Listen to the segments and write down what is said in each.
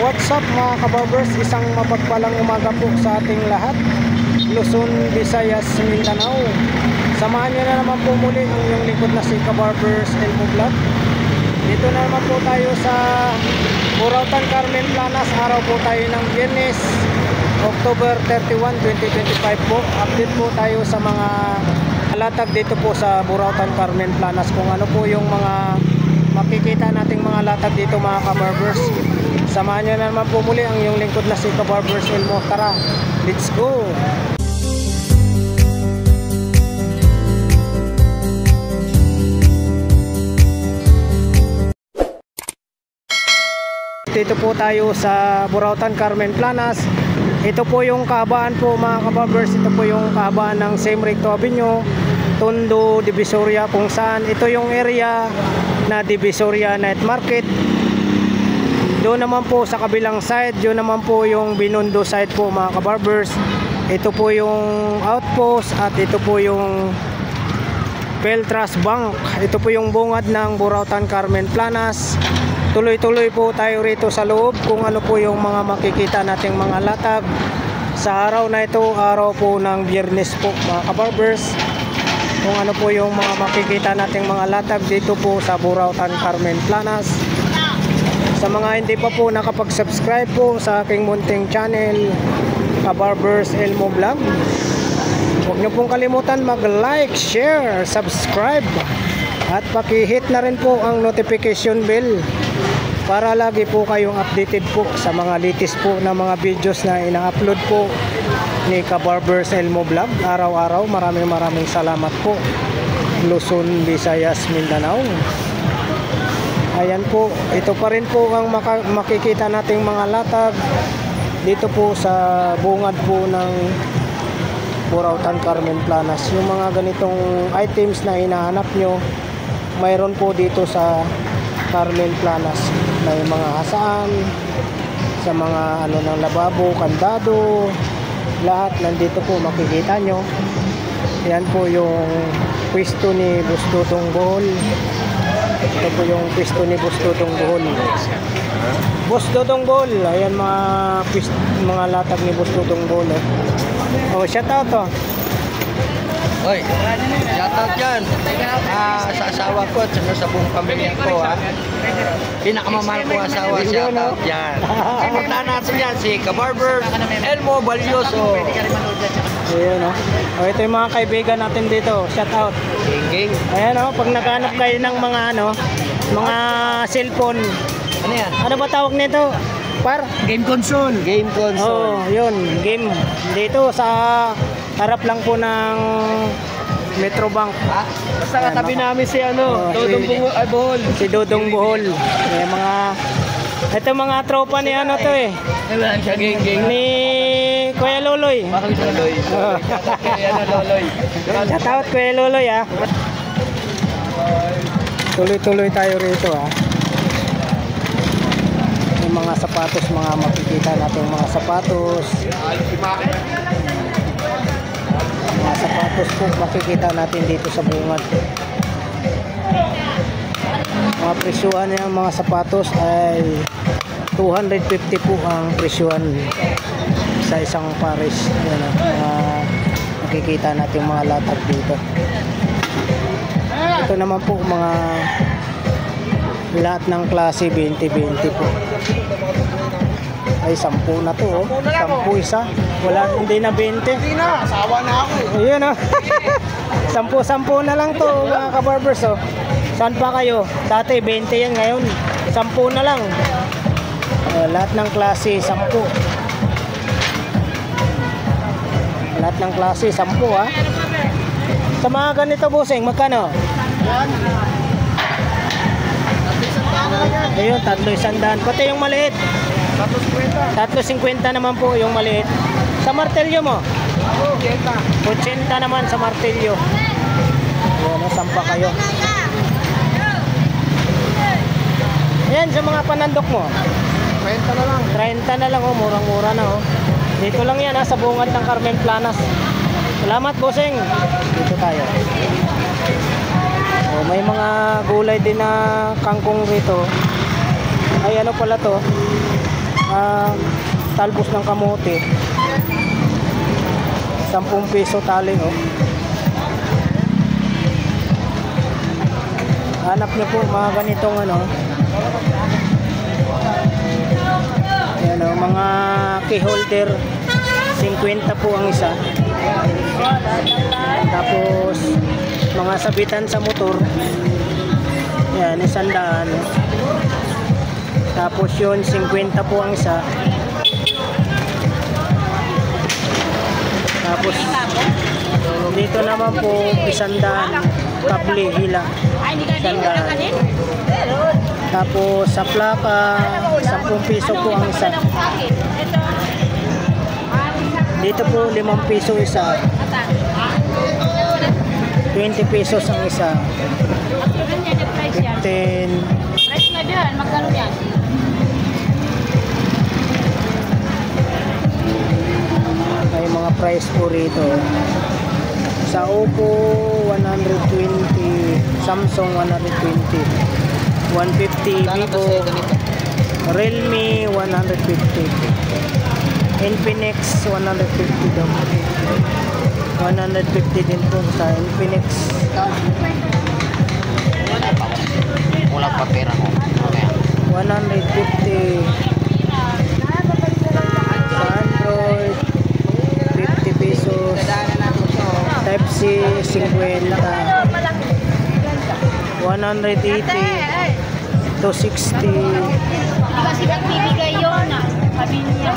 What's up mga kabarbers? Isang mapagpalang umaga po sa ating lahat, Luzon, Visayas, Mindanao. Samahan nyo na naman po muli ang inyong lingkod na si Kabarbers Elmo Vlog. Dito na naman po tayo sa Burautan Carmen Planas. Araw po tayo ng Biyernes, October 31, 2025 po. Update po tayo sa mga latag dito po sa Burautan Carmen Planas, kung ano po yung mga makikita nating mga latag dito mga kabarbers. Samahan nyo na naman po muli ang iyong lingkod na si Kabarbers Elmo. Tara, let's go! Dito po tayo sa Burautan Carmen Planas. Ito po yung kahabaan po mga kabarbers. Ito po yung kahabaan ng Siem Recto Avenue, Tondo, Divisoria, kung saan ito yung area na Divisoria Night Market. Doon naman po sa kabilang side, yun naman po yung Binondo side po mga kabarbers. Ito po yung outpost at ito po yung Peltras Bank. Ito po yung bungad ng Burautan Carmen Planas. Tuloy-tuloy po tayo rito sa loob kung ano po yung mga makikita nating mga latag sa araw na ito, araw po ng Biyernes po mga kabarbers. Kung ano po yung mga makikita nating mga latag dito po sa Burautan Carmen Planas. Sa mga hindi pa po nakapag-subscribe po sa aking munting channel, Kabarbers Elmo Vlog, huwag nyo pong kalimutan mag-like, share, subscribe at paki-hit na rin po ang notification bell para lagi po kayong updated po sa mga latest po na mga videos na ina-upload po ni Kabarbers Elmo Vlog araw-araw. Maraming salamat po, Luzon, Visayas, Mindanao. Ayan po, ito pa rin po ang makikita nating mga latag dito po sa bungad po ng Burautan Carmen Planas. Yung mga ganitong items na hinahanap nyo, mayroon po dito sa Carmen Planas. May mga hasaan, sa mga ano ng lababo, kandado, lahat nandito po makikita nyo. Yan po yung pwesto ni Bustutong Bohol. Ito po yung pwesto ni Bustutong Bohol. Bustutong Bohol, ayan mga latag ni Bustutong Bohol. Oh, shout out to. Oy, shout out dyan sa asawa ko at sa buong pamilya ko. Pinakamamahal ko asawa, shout out dyan. Simulan natin yan si Kabarbers Elmo Valioso. Ayan o. Oh, ito yung mga kaibigan natin dito. Shout out. Ayan o, pag naghanap kayo ng mga mga cellphone. Ano yan? Ano ba tawag nito? Game console. Game console. Oh, yun, game. Dito sa harap lang po ng Metrobank. Basta katabi namin si Dodong Bohol. Si Dodong Bohol. May ito mga tropa ni to eh. Ni Kuya Loloy. Loloy. Loloy. Shout out Kuya Loloy ah. Tuloy-tuloy tayo rito ah. Yung mga sapatos, mga makikita natin mga sapatos. Mga sapatos po makikita natin dito sa bungad. Mga presyuhan ng mga sapatos ay 250 po ang presyuhan sa isang pares. Yan makikita natin mga latag dito. Ito naman po mga lahat ng klase 20-20 po. Ay 10 na to oh. 10 isa. Wala, hindi na 20. Hindi na, asawa na ako. Ayun oh. 10 na lang to mga kabarbers oh. Saan pa kayo? Dati 20 yan, ngayon 10 na lang. Lahat ng klase 10. Lahat ng klase 10 ah. Sa mga ganito bossing, magkano? Yan. Ayun, 300. Pati yung maliit 350 naman po yung maliit. Sa martilyo mo? 80 naman sa martilyo. Ayun, sampa kayo. Ayan, sa mga panandok mo 30 na lang. 30 na lang oh, murang-mura na oh. Dito lang yan sa bungad ng Carmen Planas. Salamat bossing. Dito tayo. Oh, may mga gulay din na kangkong rito. Ay ano pala to? talbos ng kamote. 10 piso tali, oh. Hanap niyo po mga ganitong ano. Yan, oh, mga key holder. 50 po ang isa. Tapos mga sabitan sa motor. Yan, 100. Tapos yun, 50 po ang isa. Tapos dito naman po 100 kable hila. 100. Tapos sa plaka 10 piso po ang isa. Dito po 5 piso isa. 20 pesos ang isa. 15. Price nga dyan, magkano yan? May mga price po rito. Sa Oppo 120, Samsung 120, 150, Vivo, Realme 150, Infinix 150 daw. 150 din po sa Infinix. Walang papera ko. 150 sa Android, 50 pesos. Type C 50, 180 to 60. Kasi nagbibigay yun na. Sabi niya,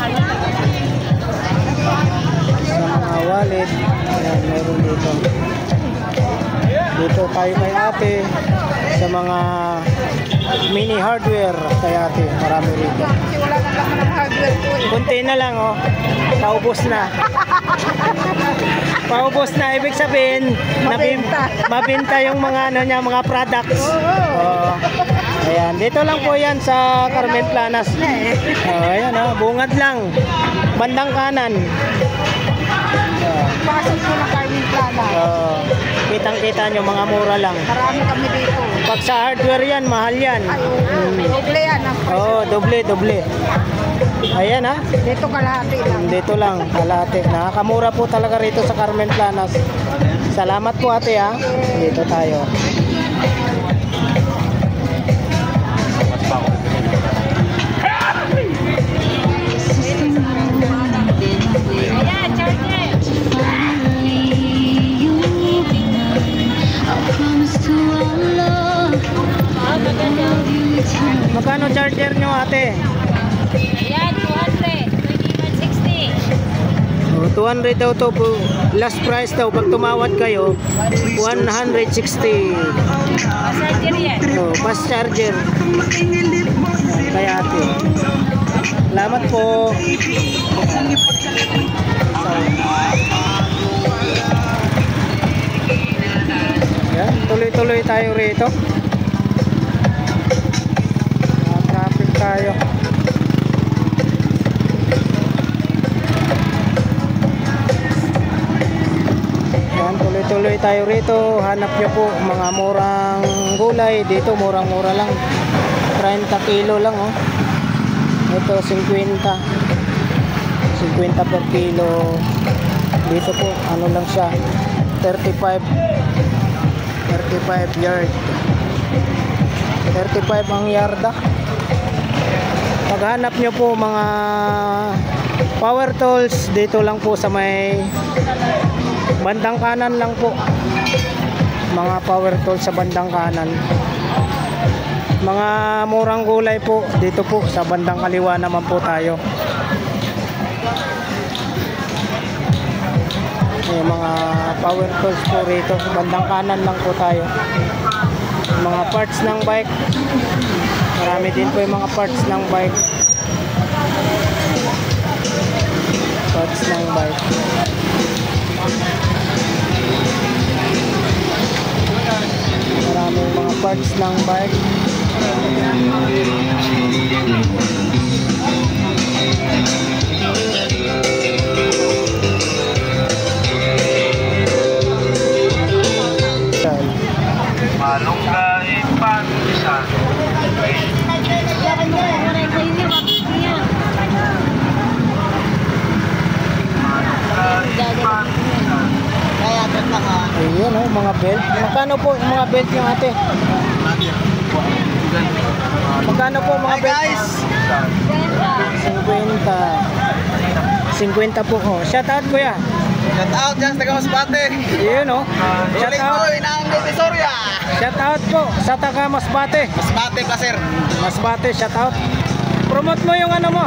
Sa mga wallet, ayan, meron dito. Dito tayo kay ate. Sa mga mini hardware kay ate, marami rito. Kasi wala na lang ng hardware po. Kunti na lang, oh. Paubos na. Paubos na, ibig sabihin mabenta yung mga ano niya, mga products. Oh. Ayan, dito lang po 'yan sa Carmen Planas. Oh, ayan, oh, bungad lang. Bandang kanan. Pasok po ng Carmen Planas. Oh, kitang-kita nyo, mga mura lang. Marami kami dito. Pag sa hardware yan, mahal yan. Ay, doble yan. Oo, doble. Ayan, ha. Dito kalahati lang. Dito lang, kalahati. Nakakamura po talaga rito sa Carmen Planas. Salamat po ate, ha. Dito tayo. Ayan, charger. Magkano charger nyo ate? Ayan, 200. 2160. 200 daw to po. Last price daw pag tumawad kayo 160. Charger yan. Fast charger kay ate. Salamat po. Yan, tuloy-tuloy tayo rito. Traffic tayo. Yan, tuloy-tuloy tayo rito. Hanap nyo po mga murang gulay. Dito murang-mura lang. 30 kilo lang, oh. Ito 50 per kilo. Dito po ano lang siya, 35 yard. 35 ang yarda. Paghanap nyo po mga power tools, dito lang po sa may bandang kanan lang po. Mga power tools sa bandang kanan. Mga murang gulay po dito po sa bandang kaliwa naman po tayo. May mga power tools po rito, bandang kanan lang po tayo. Mga parts ng bike, marami din po yung mga parts ng bike. Parts ng bike. Maraming mga parts ng bike. Malunggay pansan. belt. Magkano po yung mga belt yung ate? Magkano po mga belt? guys! 50. 50 po. Oh. Shout out kuya. Shout out dyan sa taga Masbate. Yun oh. Shout Ulit out. ko, inaang Divisoria. Shout out po sa taga Masbate. Masbate, placer. Masbate, shout out. Promote mo yung ano mo.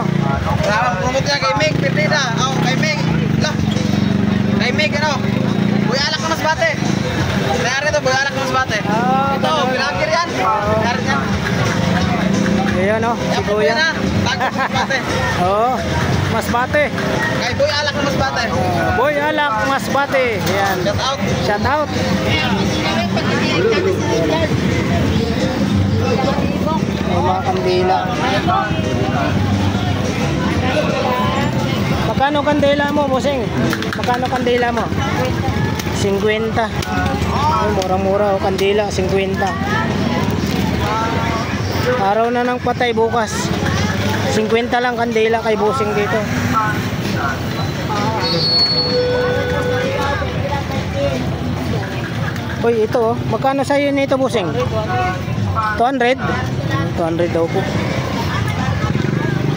Promote niya kay Meg Perdida. Oh, kay Meg. Lah. Kay Meg, ano? Boy Alak na Masbate. Nangyari ito, Boy Alak na Masbate. Ito, bilangkir yan. Nangyari yan. Ayan oh, si kuya. Tago Masbate. Oo, Masbate. Kay Boy Alak na Masbate. Boy Alak, Masbate. Ayan. Shout out. Shout out. May mga kandila. Magkano kandila mo, bossing? Magkano kandila mo? 50. Ay, mura-mura oh, kandila, 50. Araw na ng patay bukas. 50 lang kandila kay bossing dito. Uy, ito oh. Magkano sa iyo nito, bossing? 200? 200 daw po.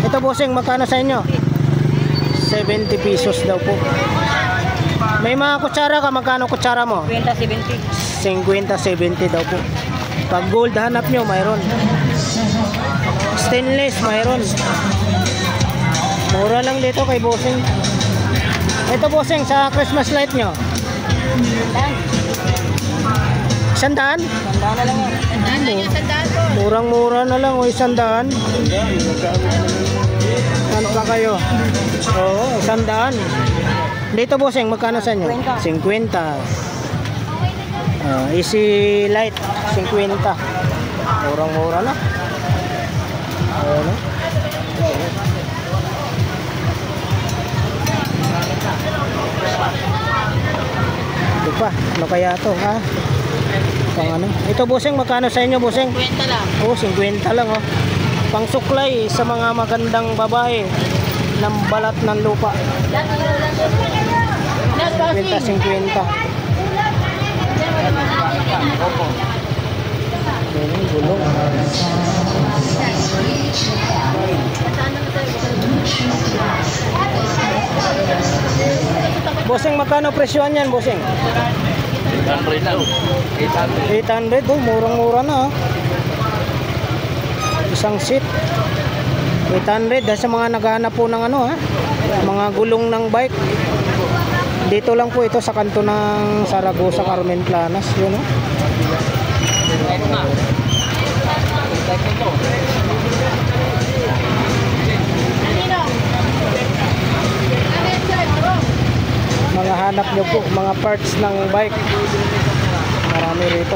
Ito, bossing, magkano sa inyo? 70 pesos daw po. May mga kutsara ka, magkano kutsara mo? 50, 70 daw po. Pag gold hanap nyo, mayroon. Stainless, mayroon. Mura lang dito kay bossing. Ito, bossing, sa Christmas light nyo. 100? 100 na lang yan. Murang-mura na lang o 100. Ano pa kayo? Oo, 100. Dito, bossing, magkano sa inyo? 50. Easy light, 50. Murang-mura na. Ano? Ito pa, ano kaya to, ha? Pang ano? Ito, bossing, magkano sa inyo, bossing? 50 lang. Oo, 50 lang, oh. Pang suklay sa mga magandang babae ng balat ng lupa. 50. Ayan, gulong. Bossing, magkano presyoan yan, bossing? 800 lang. 800, oh, murang-mura na, oh. Isang seat 800 dahil sa mga naghahanap po ng ano, ha, mga gulong ng bike. Dito lang po ito sa kanto ng Saragosa, Carmen Planas, yun, oh. Mga hanap nyo po, mga parts ng bike, marami rito.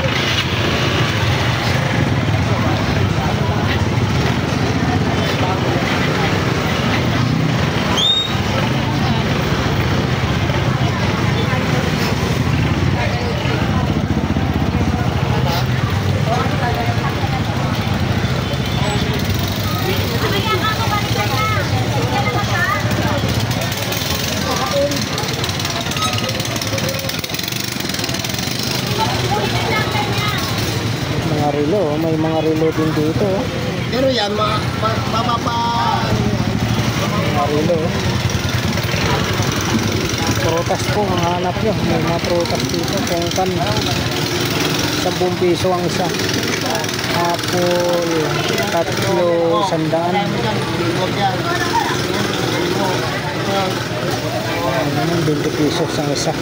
Mga relo, oh. May mga relo din dito, oh. Pero yan, mapapa... Mga relo, oh. Prutas po ang hanap nyo. May mga prutas dito, kungkan. 10 piso ang isa. Apple, 3, 100. Ano naman, 20 pesos ang isa.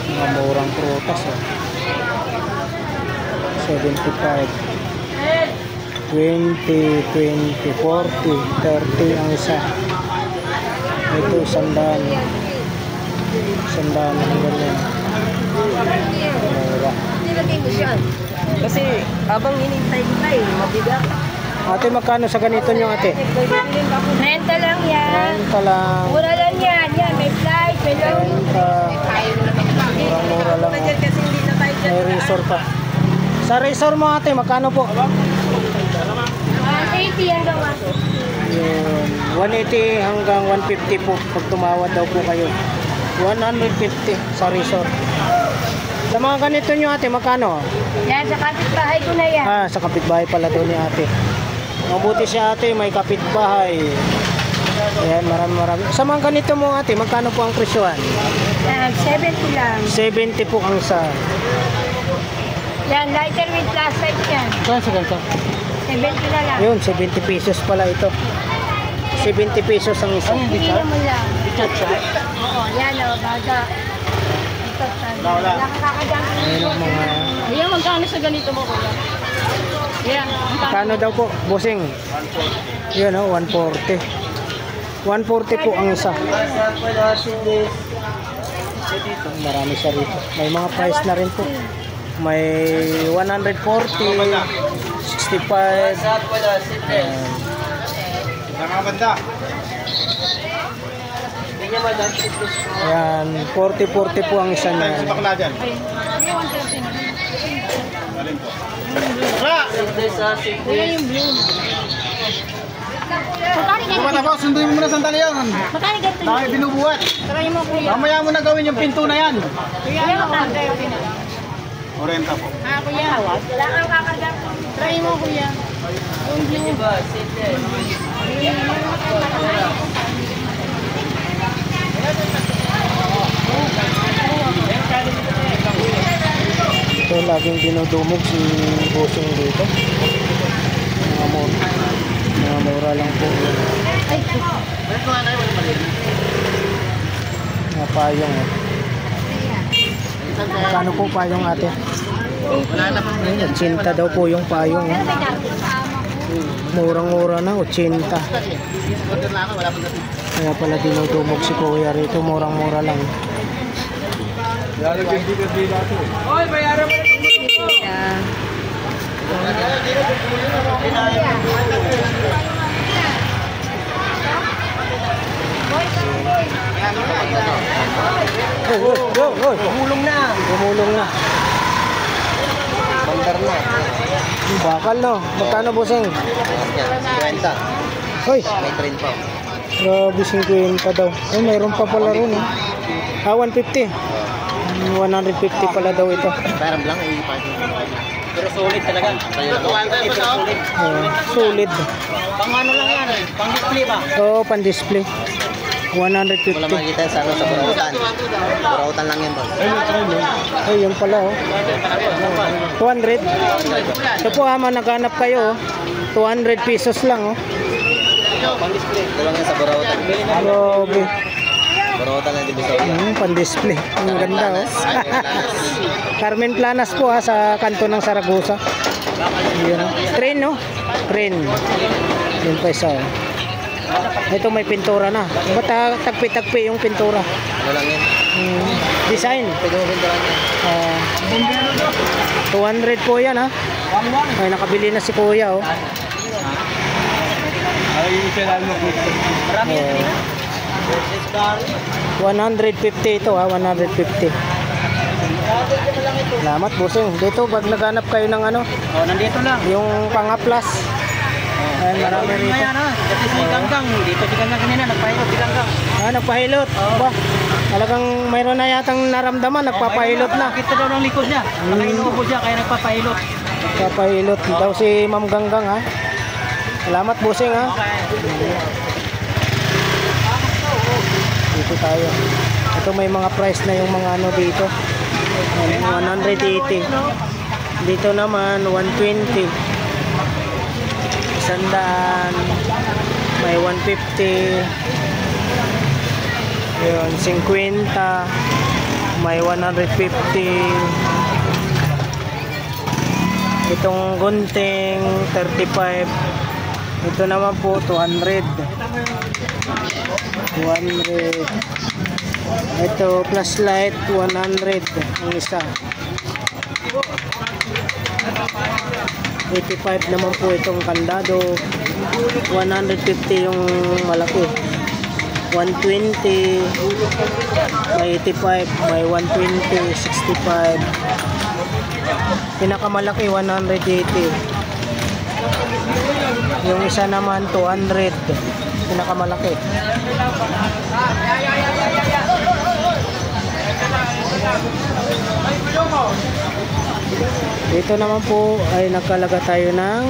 Mga murang prutas, oh. 75, 20, 20, 40, 30 ang isa. Ito 100. 100 ang ganyan. Mura. Nilagay mo siya. Kasi habang hinintay ko na mabigat. Ate, magkano sa ganito nyo, ate? 30 lang yan. 30 lang. Mura lang yan. Yan, may flight, may loan. 30. Mura lang, oh. Kasi hindi na tayo dyan. May resort pa. Sa resort mo, ate, magkano po? 180 hanggang 150. Yun, 180 hanggang 150 po pag tumawad daw po kayo. 150 sa resort. Sa mga ganito nyo ate, magkano? Yan, sa kapitbahay ko na yan. Ah, sa kapitbahay pala doon ni ate. Mabuti si ate, may kapitbahay. Ayan, marami. Sa mga ganito mo ate, magkano po ang presyohan? 70 lang. 70 po ang isa. Yan, lighter with plus size yan. Saan sa ganito? 70 na lang. Yun, 70 pesos pala ito. 70 pesos ang isa. Hindi mo lang. Oo, yan o, baga. Ito, wala kang kakadyan. Ayun ang mga... Ayan, magkano sa ganito mo, kuya? Yan, Kano daw po, bossing? Yun o, 140. 140 po ang isa. Marami siya rito. May mga price na rin po. May 140, 65. Ayan, 40 po ang isa niyan. kuya yung blue. Kumana po, sunduin mo muna sandali yan. Magkano ganito Dahil binubuhat. Try mo, kuya. Mamaya mo na gawin yung pinto na yan. Kuya, magkano? 40 po. Ah, kuya. Wala kang kakadyan. Try mo, kuya. Yung blue. Ito laging dinudumog si bossing dito. Mga mura lang po. Mga payong. Kano po payong ate? Ayun, 80 daw po yung payong. Murang-mura na, 80. Kaya pala dinudumog si kuya rito, murang-mura lang. Oy, bayaran mo na dito. Gumulong na. Bandar na. Bakal no. Magkano bossing? 50. Hoy, May train pa. grabe 50 daw. Ay, mayroon pa pala ron. 150. 150 pala daw ito. Parang lang, pero solid talaga. Solid. Pang ano lang yan, pang display ba? Oo, pan-display. Wala 150. makikita sa ano sa Burautan. Burautan lang yan ba? Ay, yun pala oh. 200. Ito po naghanap kayo oh. 200 pesos lang oh. Pang display. Ito lang yan sa Burautan. Grabe. Burautan lang Divisoria. Pan-display. Ang ganda oh. Carmen Planas po sa kanto ng Saragosa. Yun oh. Train no? Train. Yun pa isa oh. Ito may pintura na. Ba't tagpi-tagpi yung pintura? Ano lang yan? Pwede Design. mo pinturan yan. 200 po yan ha. Ay, nakabili na si kuya oh. Marami yan. 150 ito ha, 150. Salamat bossing. Dito pag naghanap kayo ng ano, Oh, nandito lang. yung pang-aplas. Ay, marami rito. Ayan ha. Kasi si Ganggang. Dito si Ganggang kanina. Nagpahilot si Ganggang. Nagpahilot. Ba, talagang mayroon na yatang naramdaman, nagpapahilot na. Nakita daw ng likod niya. Nakainuupo siya kaya nagpapahilot. Nagpapahilot daw si Ma'am Ganggang ha. Salamat bossing ha. Dito tayo. Ito may mga price na yung mga ano dito. 180. Dito naman 120. 100. May 150. Yun, 50. May 150. Itong gunting 35. Ito naman po 200. 200. Ito plus light 100 ang isa. 85 naman po itong kandado. 150 yung malaki. 120. May 85, may 120, 65. Pinakamalaki 180. Yung isa naman 200. Pinakamalaki. Dito naman po ay nagkalaga tayo ng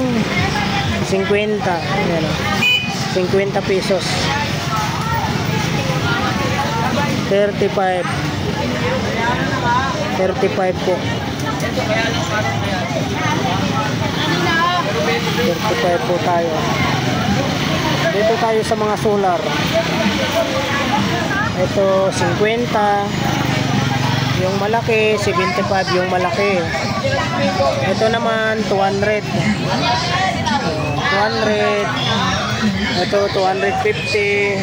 50. Ayan, 50 pesos. 35. 35 po. 35 po tayo. Dito tayo sa mga solar. Ito 50. Yung malaki 75 yung malaki. Ito naman 200. 200. Ito 250.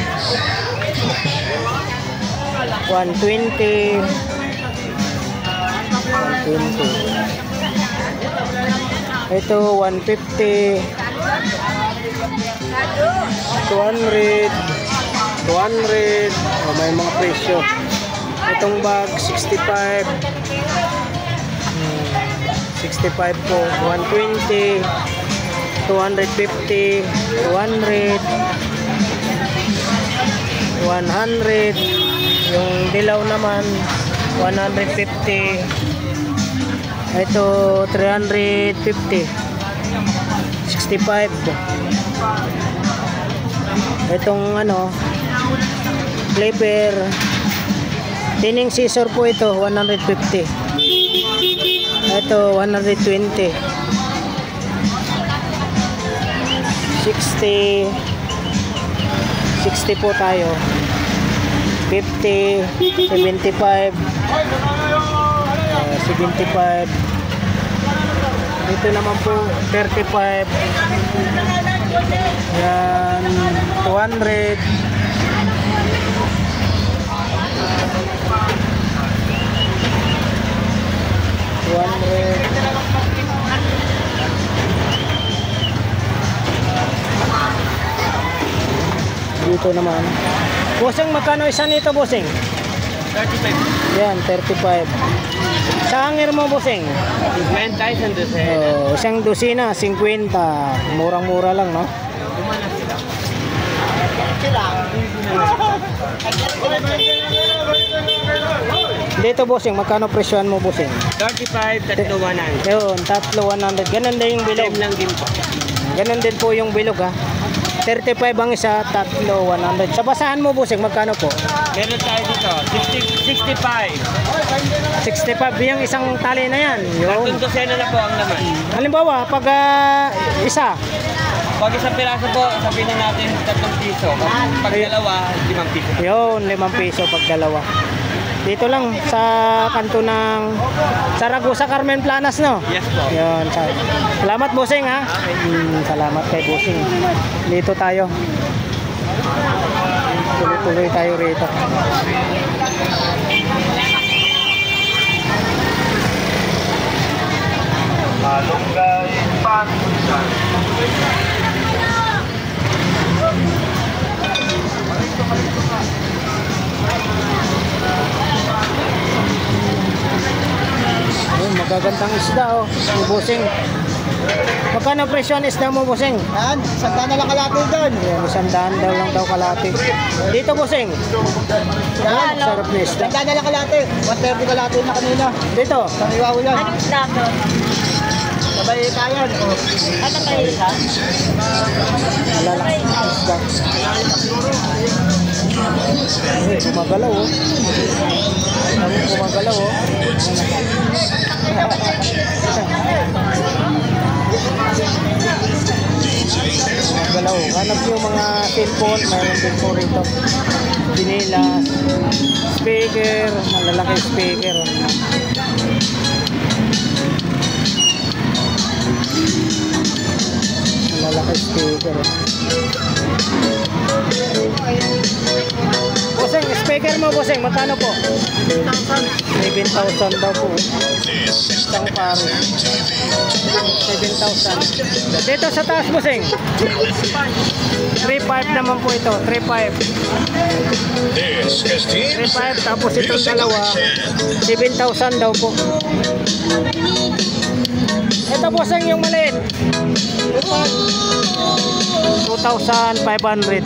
120. 120. Ito 150. 200. 200. Oh, may mga presyo. Itong bag 65. 65 po. 120. 250. 200. 100. Yung dilaw naman 150. Ito 350. 65. Itong ano, clipper, tining scissor po ito 150. Ito 120. 60. 60 po tayo. 50, 75. 75. Dito naman po 35. Yan 200. 200. Dito naman. Bossing, magkano isa nito, bossing? 35. Yan, 35. Sa hanger mo, bossing? 50,000 doon sa Oh, isang dosina, 50. Murang-mura lang, no? Dito, bossing, magkano presyohan mo, bossing? 35, 3100. Yun, 3,100. Ganun din yung bilog. Same lang din po. Ganun din po yung bilog, ha? 35 ang isa, 3,100. Sa basahan mo, bossing, magkano po? Meron tayo dito, 65. 65 yung isang tali na yan. Yun. Tatlong dosena na po ang laman. Halimbawa, pag isa, Pag isang piraso po, sabihin na natin 3 piso. Pag dalawa, 5 piso. yun, 5 piso pag dalawa. Dito lang sa kanto ng Saragosa, Carmen Planas, no? Yes po. Yun. Salamat, bossing, ha? Salamat kay bossing. Dito tayo. Tuloy-tuloy tayo rito. Malunggay, panusan. Yun, magagandang isda, oh. Yung bossing. Magkano presyo ang isda mo, bossing? Yan, sanda na lang kalapit doon. Yan, 100 daw lang daw kalati. Dito, bossing. Yan, Sarap na isda. sanda na lang kalapit. 130 kalapit na kanina. Dito. Sa Iwaw yan. Anong isda to? Sabay tayo. Ano kayo isa? Malalaki isda. Ay, gumagalaw, oh. Ay, gumagalaw, oh. Gumagalaw. Hanap yung mga cellphone. Mayroon din po rito. Binilas. Speaker. Malalaki speaker. Malalaki speaker. Bossing, speaker mo, bossing, magkano po? 7,000 daw po. Isang paro. 7,000. Dito sa taas, bossing. 3,500 naman po ito. 3,500. 3,500, tapos itong dalawa 7,000 daw po. Ito, bossing, yung maliit. 2,500.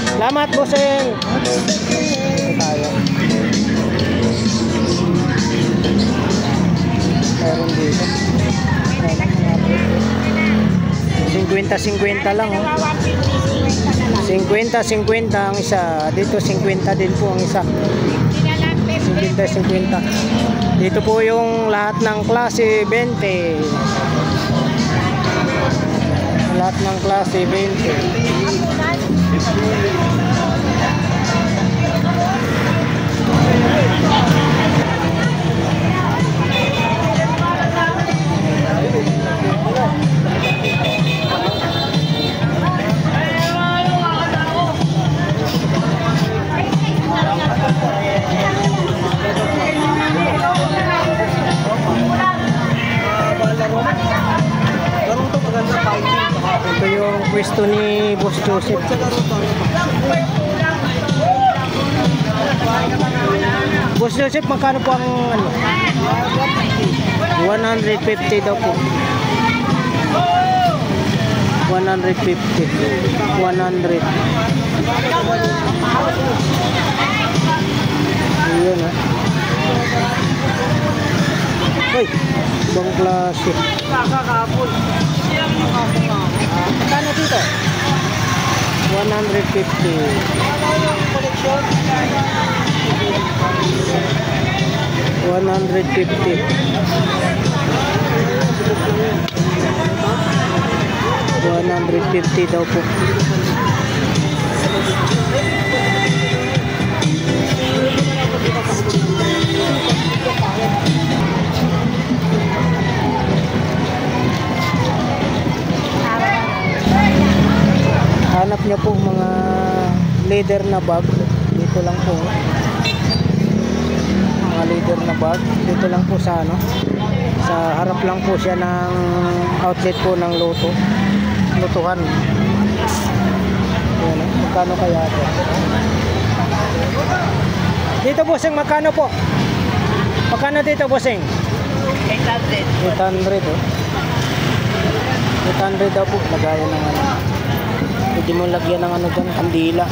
Salamat, bossing. Meron dito. Ayan, mga presyo. 50-50 lang, oh. 50-50 ang isa. Dito 50 din po ang isa. 50-50. Dito po yung lahat ng klase 20. Lahat ng klase 20. Ito yung pwesto ni Boss Joseph. Boss Joseph, magkano po ang ano? 150 daw po. 150. 100. Ayan, ha. Uy, ibang klase. Magkano dito? 150 daw po. Hanap niyo po mga leather na bag, dito lang po. Mga leather na bag, dito lang po sa ano. Sa harap lang po siya ng outlet po ng Lutuhan. Ayan, magkano kaya ito? Dito bossing, magkano po? Magkano dito bossing? 800. 800, oh. 800 daw po, lagayan ng ano. Pwede mo lagyan ng ano dyan, kandila.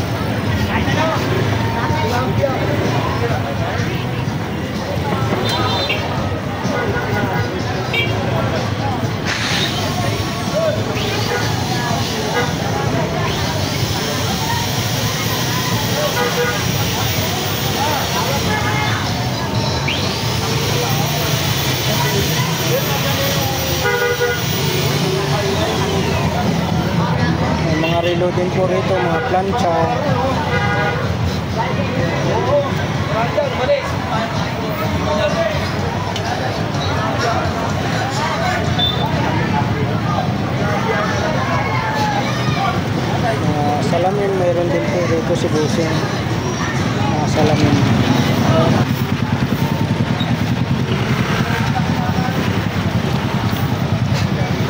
May mga relo din po rito, mga plancha. Salamin, mayroon din po rito si Busing. Mga salamin.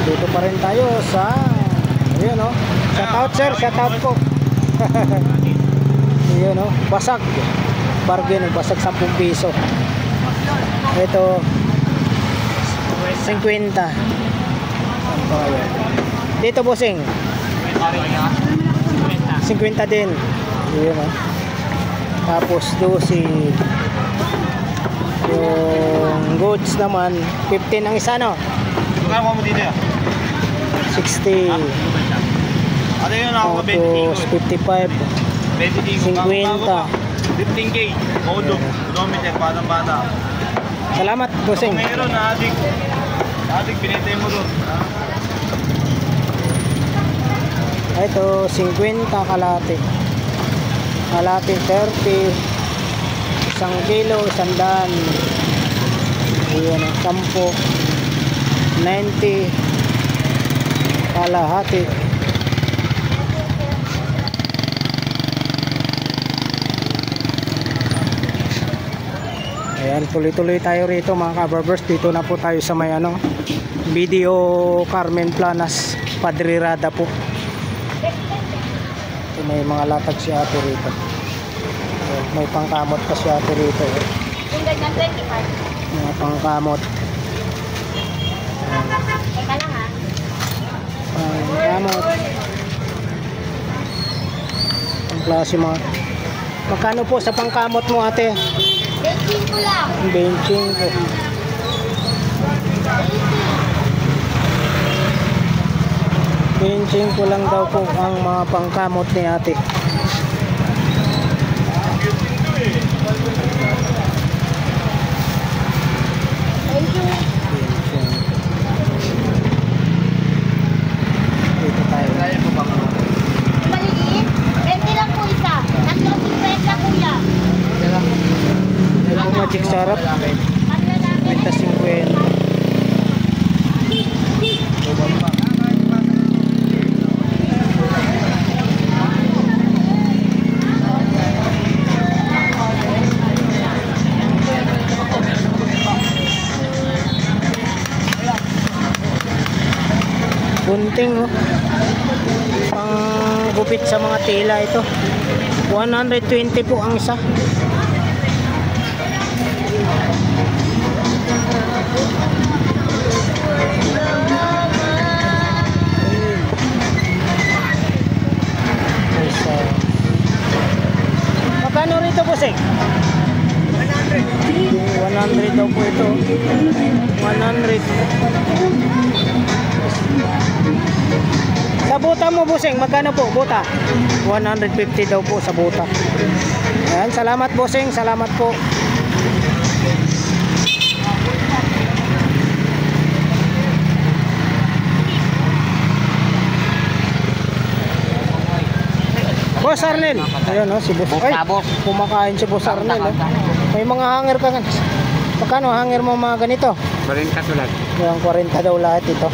Dito pa rin tayo sa ayun, oh. Shout out sir, shout out po. Ayun, oh. Basag. Bargain, basag 10 piso. Ito 50. Dito Busing 50 din. Ayun, oh. Tapos 12. Yung goods naman 15 ang isa, no? Magkano mo dito? 60. Ano yun ako? Tapos 55. 50. 15K. Modo. Kilometer. Batang-bata. Salamat, Busing. Mayroon na adik. Adik, pinitay mo doon. Ito, 50 kalate. Kalate 30. 1 kilo, 100. Ayan, 10. 90. Kalahati. Ayan, tuloy-tuloy tayo rito mga kabarbers. Dito na po tayo sa may ano, Video Carmen Planas, Padre Rada po. Ito, may mga latag si ate rito. Ayan, may pangkamot pa si ate rito. Mga pangkamot. Teka lang ha. Pangkamot. Ang klase mga. Magkano po sa pangkamot mo ate? Baking ko lang. Benching ko. Changing ko lang daw po ang mga pangkamot ni ate. Thank you. Dito tayo. Maliit. 20 lang po isa. 3.50 kuya. Ito po magic sarap. Ano na namin? 50-50. Bunting, oh. Pang gupit sa mga tela ito. 120 po ang isa. Magkano rito po, Sek? 100. 100 daw po ito. 100. Sa buta mo, Buseng, magkano po? Buta? 150 daw po sa buta. Ayan, salamat, Buseng. Salamat po. Boss Arnel. Ayun, oh, si Boss. Ay, kumakain si Boss Arnel. Oh. May mga hanger ka. Magkano hanger mo mga ganito? 40 tulad. Yung 40 daw lahat ito.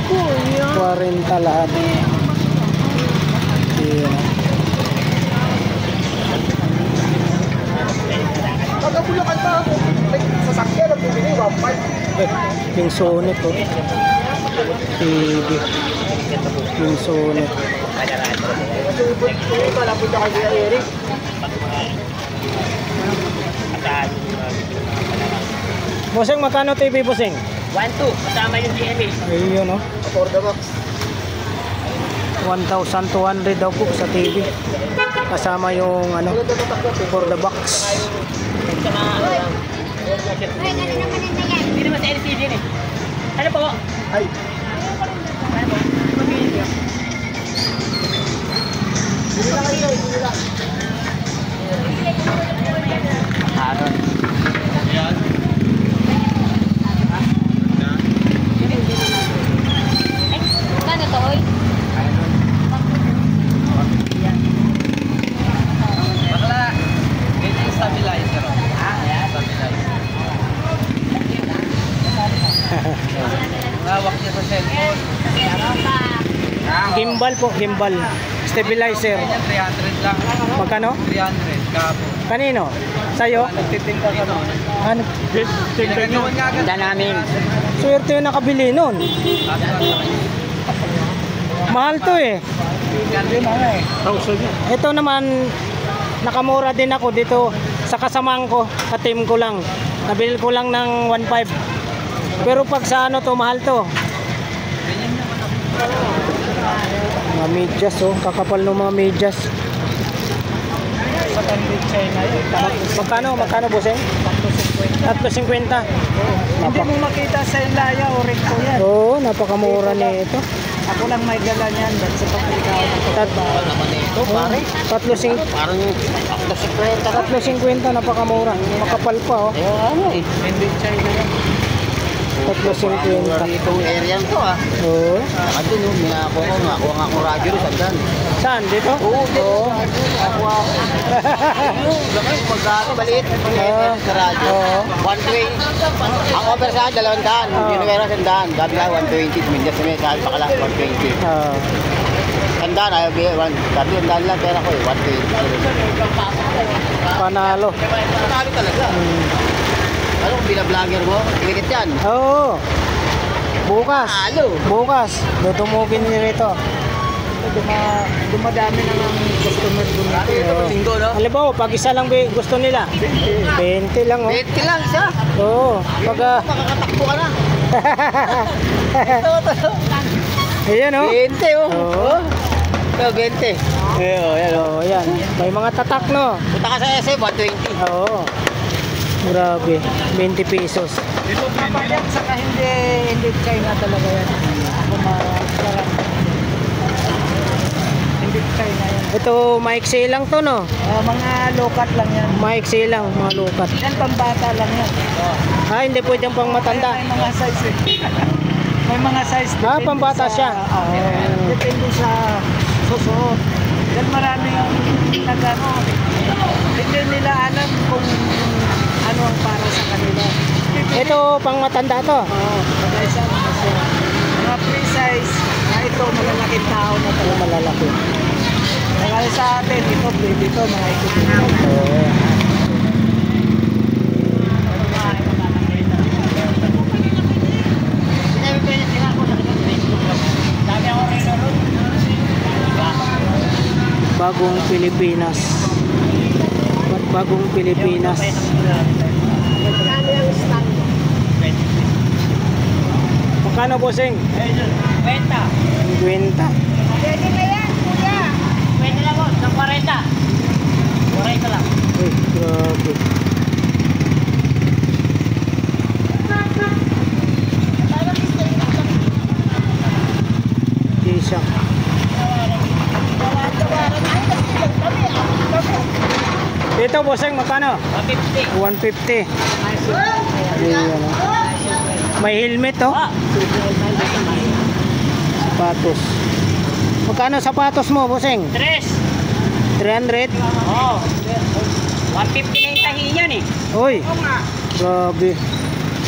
40 lahat. Yeah. Pagkabulakan pa ako. Sasakyan ang bumili, 1.5. Yung Sonic, oh. TV. Yung Sonic. Malapit na kay Eric. Buseng, magkano TV, Buseng? 1-2, kasama yung GMA. Ayun, oh. For the box. 1,200 daw po sa TV. Kasama yung ano, for the box. Ay, ano naman ang ganyan? Hindi naman sa LCD eh. Ano po? Ay. Ano po? Ano to, oy? Bakla, ganyan yung stabilizer. Stabilizer. Hawak niya sa cellphone. Gimbal po, gimbal. Stabilizer. Ganyan, 300 lang. Magkano? 300, kapo. Kanino? Sa'yo? Nagtitinda ka no? Ano? Pinagagawan nga agad. namin. Swerte yung nakabili nun. Mahal to eh. Ito naman, nakamura din ako dito sa kasamang ko, ka-team ko lang. Nabili ko lang ng 1.5. Pero pag sa ano to, mahal to. Mga medyas, oh. Kakapal ng mga medyas. Magkano? Magkano, Buseng? 350. Hindi mo makita sa Ilaya o Recto yan. Oo, napakamura nito. Ako lang may dala niyan sa pagkakaw. Ito, pare. 350. Parang 350, napakamura. Makapal pa, oh. ano eh. Hindi China yan. 350. Itong area to ah. Oo. Ito no, minakuha nga ako radyo rin sandaan. Saan? Dito? Oo. Ako bakit magkano maliit sa radyo. Oo. One way. Ang over sa 200. Ginuwera sandaan. Gabi ka 120. Mindas may kahit pakala 120. Ah. Sandaan ayaw bigay. Gabi 100 lang pera ko eh. 120. Panalo. Panalo talaga. Ano kung binablogger mo? Iwikit yan. Oo. Bukas. Halo. Bukas. Dudumugin niyo rito. Dumadami na ng customer doon. Linggo no? Halimbawa, pag isa lang gusto nila. 20 lang, oh. 20 lang isa. Oo. Pag Makakatakbo ka na. ayan, oh. 20 oh. Oo. Ito 20. Oo, yan. May mga tatak, no? Punta ka sa SM 120. Oo. Grabe. 20 pesos. Kapag yan, saka hindi China talaga yan. Ako masarap. Bangkay na yan. Ito, maiksi lang to, no? Mga lokat lang yan. Maiksi lang, mga lukat. Yan pambata lang yan. Hindi pwedeng pang matanda. May mga size eh. May mga size. Depende pambata siya. Depende sa susuot. Yan marami ang nagano. Hindi nila alam kung ano ang para sa kanila. Ito, pang matanda to. Bagay sa mga free size na ito malalaking tao na Ito, talaga. malalaki. Kaya sa atin, ito baby to, mga ikot na. Oo. Bagong Pilipinas. Bagong Pilipinas. Magkano, bossing? 20. 50. Pwede na yan, kuya. Pwede lang po, sa 40. 40 lang. Uy, grabe. Isa. Ito, bossing, magkano? 150. 150. Ayan, oh. May helmet, oh. Sapatos. Magkano sapatos mo, bossing? 300? Oo. 150 na yung tahi niyan eh. Uy, grabe.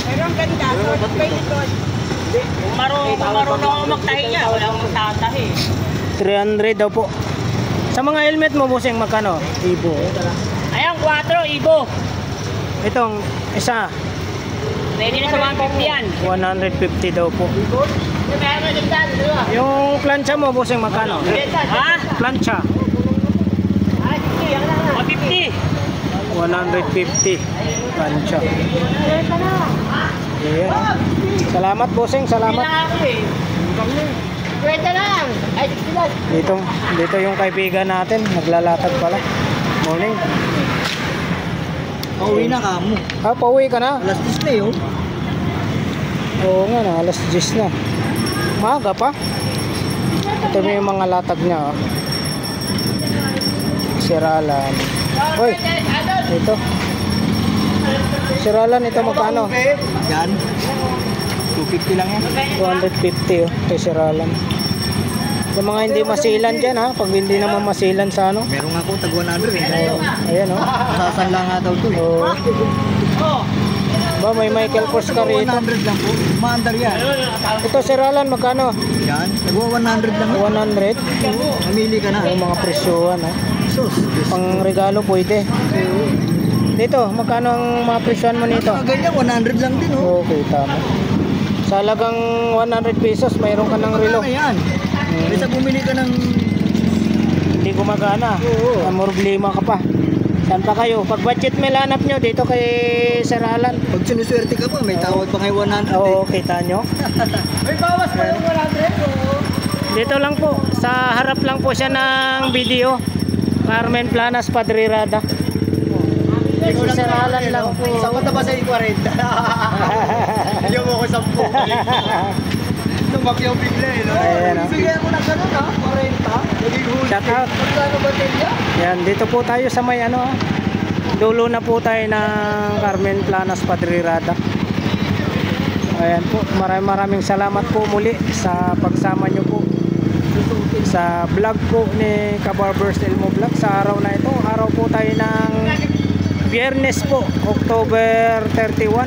Pero ang ganda, so pwede doon. Kung marunong ako magtahi niya, wala akong magtatahi. 300 daw po. Sa mga helmet mo, bossing, magkano? Ibo. Ayan, 4, Ibo. Itong isa, Pwede na sa 150 yan. 150 daw po. Yung plancha mo, bossing, magkano? Ha? Plancha, 150. 150. Plancha. Ayan. Salamat, bossing, salamat. Pwede lang. Ay, sila. Dito yung kaibigan natin, naglalatag pala. Morning. Pauwi na ka mo. Pauwi ka na? Alas 10 na yun. Oo nga na, alas 10 na. Maaga pa. Ito na yung mga latag niya. Oh. Siralan. Uy, ito. Siralan, ito magkano? Yan. 250 lang yan. 250 oh, kay siralan. Sa mga hindi masilan dyan, ha? Pag hindi naman masilan sa ano. Meron nga ako tag 100 eh. Ayan, oh. Sasan lang nga daw to eh. Oh. Ba, may Michael Kors ka rito. 100 lang po. Maandar yan. Ito siralan, magkano? Yan. Nagwa 100 lang. 100. Mamili ka na. Yung mga presyohan, ha? Sus. Pang regalo pwede. Dito, magkano ang mga presyohan mo nito? Mga ganyan, 100 lang din oh. Okay, tama. Sa halagang 100 pesos, mayroon ka ng relo. Ano yan? Bisa bumili ka ng... Hindi gumagana. Oo. Ang problema ka pa. Saan pa kayo? Pag budget may lanap nyo, dito kay Saralan. Pag sinuswerte ka pa, may tawad pa kayo 100 Oo, kita nyo. May bawas pa yung 100 Dito lang po. Sa harap lang po siya ng video. Carmen Planas, Padre Rada. Si Saralan lang po. Saan ka ba sa 40? Hindi mo ako 10. Tumakyaw bigla eh. No? Ayan, oh. Bigyan mo na ganun ha, 40. Naging huli. Shout out. Magkano ba niya? Yan, dito po tayo sa may ano. Dulo na po tayo ng Carmen Planas, Padre Rada. Ayan po, maraming salamat po muli sa pagsama nyo po sa vlog po ni Kabarbers Elmo Vlog sa araw na ito. Araw po tayo ng Biyernes po, October 31,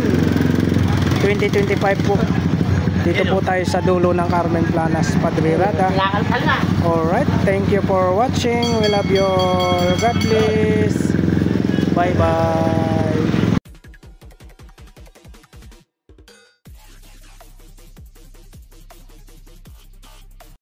2025 po. Dito po tayo sa dulo ng Carmen Planas, Padre Rada. Alright, thank you for watching. We love you all. God bless. Bye bye.